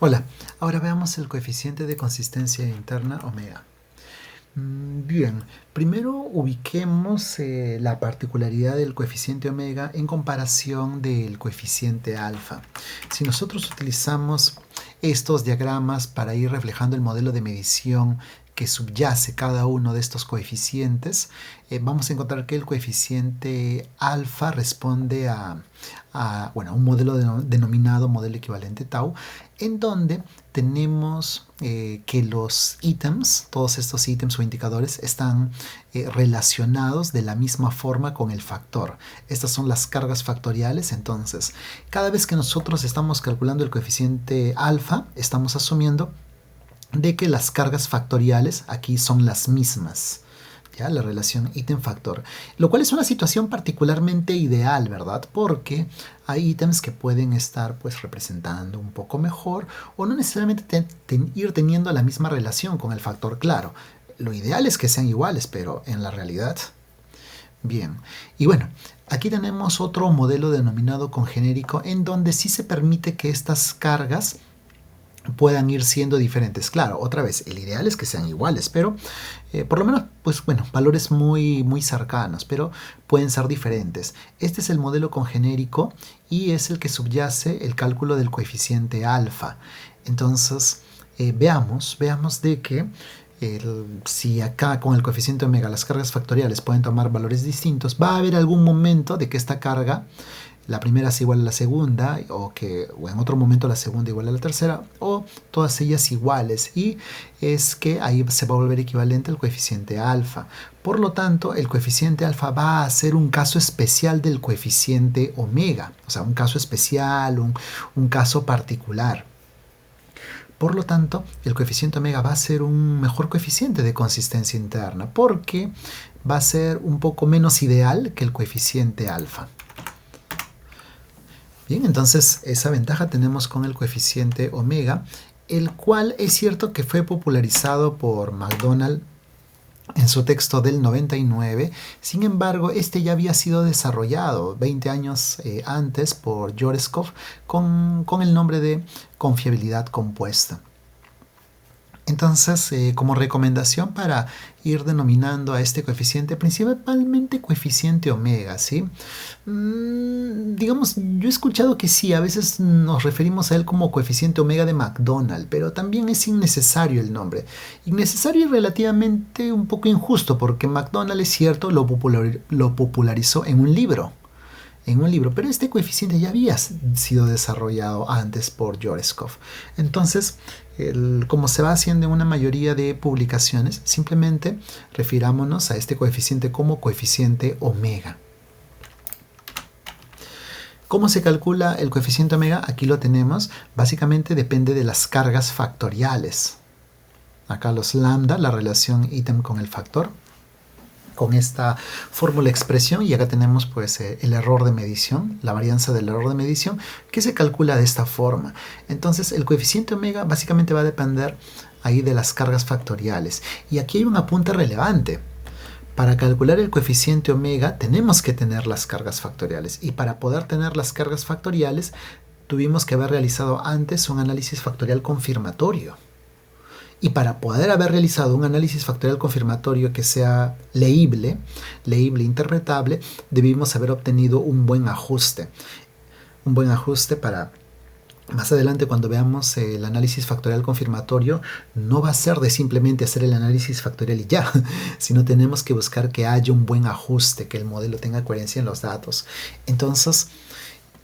Hola, ahora veamos el coeficiente de consistencia interna omega. Bien, primero ubiquemos la particularidad del coeficiente omega en comparación del coeficiente alfa. Si nosotros utilizamos estos diagramas para ir reflejando el modelo de medición que subyace cada uno de estos coeficientes, vamos a encontrar que el coeficiente alfa responde a un modelo denominado modelo equivalente tau, en donde tenemos que los ítems, todos estos ítems o indicadores, están relacionados de la misma forma con el factor. Estas son las cargas factoriales. Entonces, cada vez que nosotros estamos calculando el coeficiente alfa, estamos asumiendo de que las cargas factoriales aquí son las mismas. ¿Ya? La relación ítem-factor, lo cual es una situación particularmente ideal, ¿verdad? Porque hay ítems que pueden estar pues representando un poco mejor o no necesariamente ir teniendo la misma relación con el factor claro. Lo ideal es que sean iguales, pero en la realidad, bien. Y bueno, aquí tenemos otro modelo denominado congenérico en donde sí se permite que estas cargas puedan ir siendo diferentes. Claro, otra vez, el ideal es que sean iguales, pero por lo menos, pues bueno, valores muy cercanos, pero pueden ser diferentes. Este es el modelo congenérico y es el que subyace el cálculo del coeficiente alfa. Entonces, veamos de que si acá con el coeficiente omega las cargas factoriales pueden tomar valores distintos, va a haber algún momento de que esta carga, la primera es igual a la segunda, o en otro momento la segunda igual a la tercera, o todas ellas iguales, y es que ahí se va a volver equivalente al coeficiente alfa. Por lo tanto, el coeficiente alfa va a ser un caso especial del coeficiente omega, o sea, un caso especial, un caso particular. Por lo tanto, el coeficiente omega va a ser un mejor coeficiente de consistencia interna, porque va a ser un poco menos ideal que el coeficiente alfa. Bien, entonces esa ventaja tenemos con el coeficiente omega, el cual es cierto que fue popularizado por McDonald en su texto del 99. Sin embargo, este ya había sido desarrollado 20 años antes por Yoreskov con el nombre de confiabilidad compuesta. Entonces, como recomendación para ir denominando a este coeficiente, principalmente coeficiente omega, ¿sí? Digamos, yo he escuchado que sí, a veces nos referimos a él como coeficiente omega de McDonald, pero también es innecesario el nombre. Innecesario y relativamente un poco injusto, porque McDonald, es cierto, lo popularizó en un libro. Pero este coeficiente ya había sido desarrollado antes por Yoreskov. Entonces, como se va haciendo en una mayoría de publicaciones, simplemente refirámonos a este coeficiente como coeficiente omega. ¿Cómo se calcula el coeficiente omega? Aquí lo tenemos. Básicamente depende de las cargas factoriales. Acá los lambda, la relación ítem con el factor, con esta fórmula expresión, y acá tenemos pues el error de medición, la varianza del error de medición, que se calcula de esta forma. Entonces el coeficiente omega básicamente va a depender ahí de las cargas factoriales. Y aquí hay un apunte relevante. Para calcular el coeficiente omega tenemos que tener las cargas factoriales, y para poder tener las cargas factoriales tuvimos que haber realizado antes un análisis factorial confirmatorio. Y para poder haber realizado un análisis factorial confirmatorio que sea leíble, interpretable, debimos haber obtenido un buen ajuste. Un buen ajuste para más adelante, cuando veamos el análisis factorial confirmatorio, no va a ser de simplemente hacer el análisis factorial y ya, sino tenemos que buscar que haya un buen ajuste, que el modelo tenga coherencia en los datos. Entonces,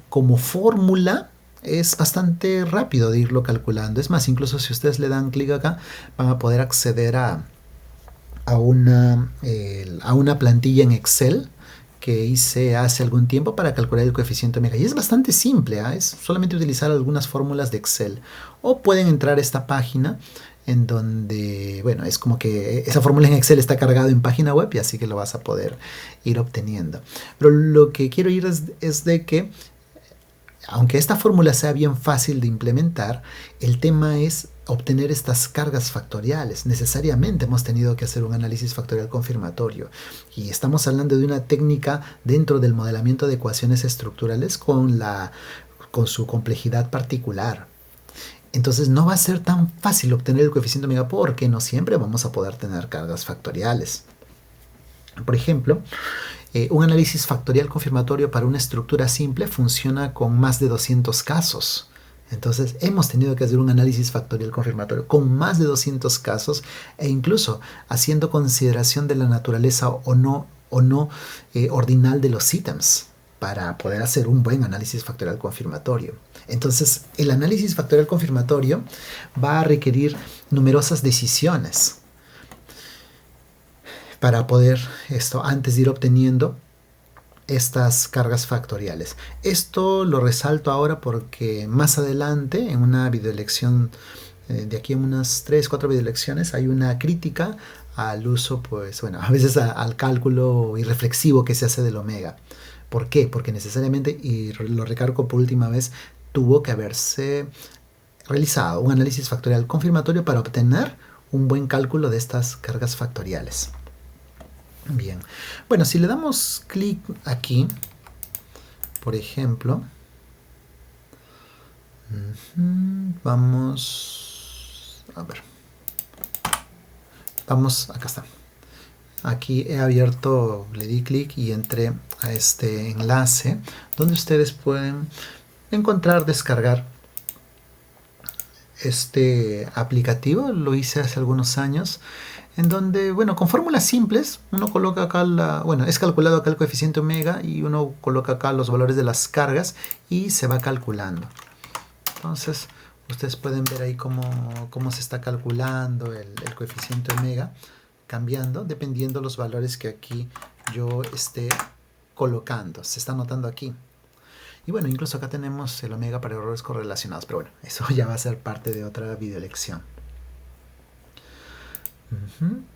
como fórmula, es bastante rápido de irlo calculando. Es más, incluso si ustedes le dan clic acá, van a poder acceder a una plantilla en Excel que hice hace algún tiempo para calcular el coeficiente omega. Y es bastante simple, ¿eh? Es solamente utilizar algunas fórmulas de Excel. O pueden entrar a esta página en donde, bueno, es como que esa fórmula en Excel está cargada en página web, y así que lo vas a poder ir obteniendo. Pero lo que quiero ir es de que, aunque esta fórmula sea bien fácil de implementar, el tema es obtener estas cargas factoriales. Necesariamente hemos tenido que hacer un análisis factorial confirmatorio, y estamos hablando de una técnica dentro del modelamiento de ecuaciones estructurales con su complejidad particular. Entonces no va a ser tan fácil obtener el coeficiente omega porque no siempre vamos a poder tener cargas factoriales. Por ejemplo, un análisis factorial confirmatorio para una estructura simple funciona con más de 200 casos. Entonces hemos tenido que hacer un análisis factorial confirmatorio con más de 200 casos e incluso haciendo consideración de la naturaleza o no ordinal de los ítems para poder hacer un buen análisis factorial confirmatorio. Entonces, el análisis factorial confirmatorio va a requerir numerosas decisiones para poder antes de ir obteniendo estas cargas factoriales. Esto lo resalto ahora porque más adelante, en una videolección, de aquí en unas 3-4 videolecciones, hay una crítica al uso, pues bueno, a veces al cálculo irreflexivo que se hace del omega. ¿Por qué? Porque necesariamente, y lo recargo por última vez, tuvo que haberse realizado un análisis factorial confirmatorio para obtener un buen cálculo de estas cargas factoriales. Bien, bueno, si le damos clic aquí, por ejemplo, vamos a ver, acá está. Aquí he abierto, le di clic y entré a este enlace donde ustedes pueden encontrar, descargar este aplicativo. Lo hice hace algunos años, en donde, bueno, con fórmulas simples, uno coloca acá es calculado acá el coeficiente omega y uno coloca acá los valores de las cargas y se va calculando. Entonces, ustedes pueden ver ahí cómo se está calculando el coeficiente omega, cambiando dependiendo los valores que aquí yo esté colocando. Se está anotando aquí. Y bueno, incluso acá tenemos el omega para errores correlacionados, pero bueno, eso ya va a ser parte de otra videolección.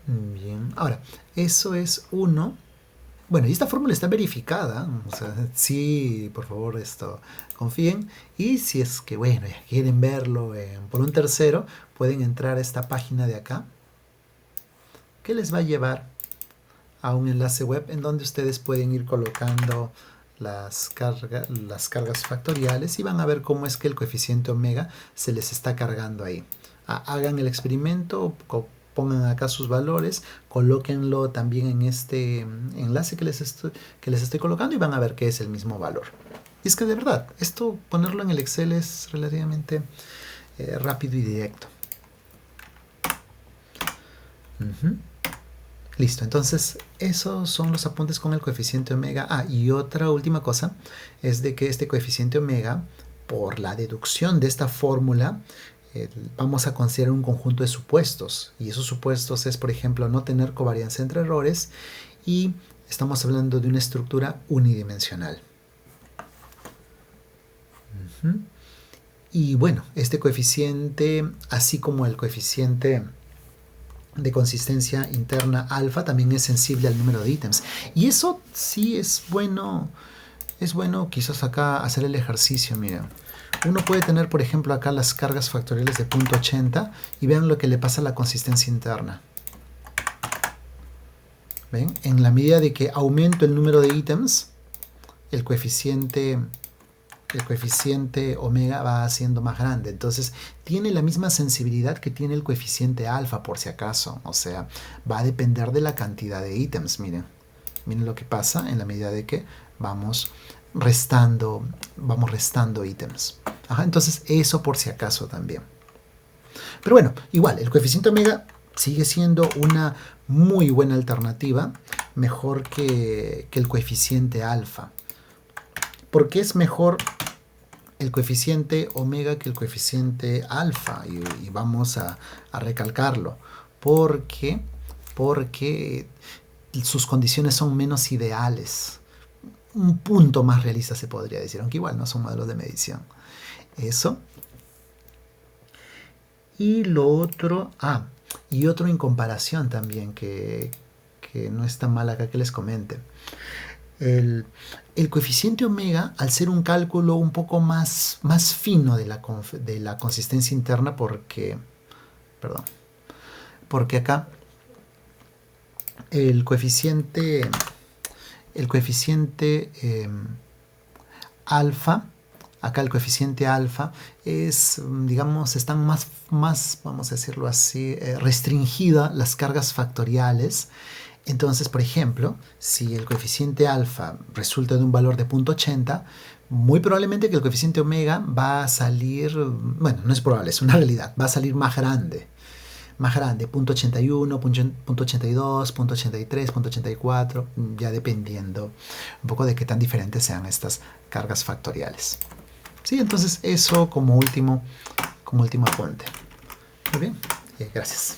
Bien, ahora, eso es uno. Bueno, y esta fórmula está verificada, o sea, sí, por favor, confíen. Y si es que, bueno, ya quieren verlo por un tercero, pueden entrar a esta página de acá, que les va a llevar a un enlace web en donde ustedes pueden ir colocando las cargas factoriales y van a ver cómo es que el coeficiente omega se les está cargando ahí. Hagan el experimento, pongan acá sus valores, colóquenlo también en este enlace que les estoy colocando y van a ver que es el mismo valor. Y es que de verdad, esto ponerlo en el Excel es relativamente rápido y directo. Listo, entonces esos son los apuntes con el coeficiente omega. Y otra última cosa es de que este coeficiente omega, por la deducción de esta fórmula, vamos a considerar un conjunto de supuestos. Y esos supuestos es, por ejemplo, no tener covarianza entre errores y estamos hablando de una estructura unidimensional. Y bueno, este coeficiente, así como el coeficiente de consistencia interna alfa, también es sensible al número de ítems. Y eso sí es bueno. Es bueno quizás acá hacer el ejercicio. Miren, uno puede tener, por ejemplo, acá las cargas factoriales de 0.80 y vean lo que le pasa a la consistencia interna. ¿Ven? En la medida de que aumento el número de ítems, el coeficiente omega va siendo más grande. Entonces tiene la misma sensibilidad que tiene el coeficiente alfa, por si acaso. O sea, va a depender de la cantidad de ítems. Miren lo que pasa en la medida de que vamos restando ítems. Entonces eso por si acaso también. Pero bueno, igual, el coeficiente omega sigue siendo una muy buena alternativa, mejor que el coeficiente alfa. ¿Por qué es mejor el coeficiente omega que el coeficiente alfa? Y vamos a recalcarlo. Porque sus condiciones son menos ideales. Un punto más realista se podría decir, aunque igual no son modelos de medición. Eso. Y lo otro, y otro en comparación también, que no está mal acá que les comente. El coeficiente omega, al ser un cálculo un poco más fino de la consistencia interna, porque acá el coeficiente alfa acá el coeficiente alfa es, digamos, están más, vamos a decirlo así, restringidas las cargas factoriales. Entonces, por ejemplo, si el coeficiente alfa resulta de un valor de 0.80, muy probablemente que el coeficiente omega va a salir, bueno, no es probable, es una realidad, va a salir más grande, 0.81, 0.82, 0.83, 0.84, ya dependiendo un poco de qué tan diferentes sean estas cargas factoriales. Sí, entonces eso como último apunte. Muy bien, gracias.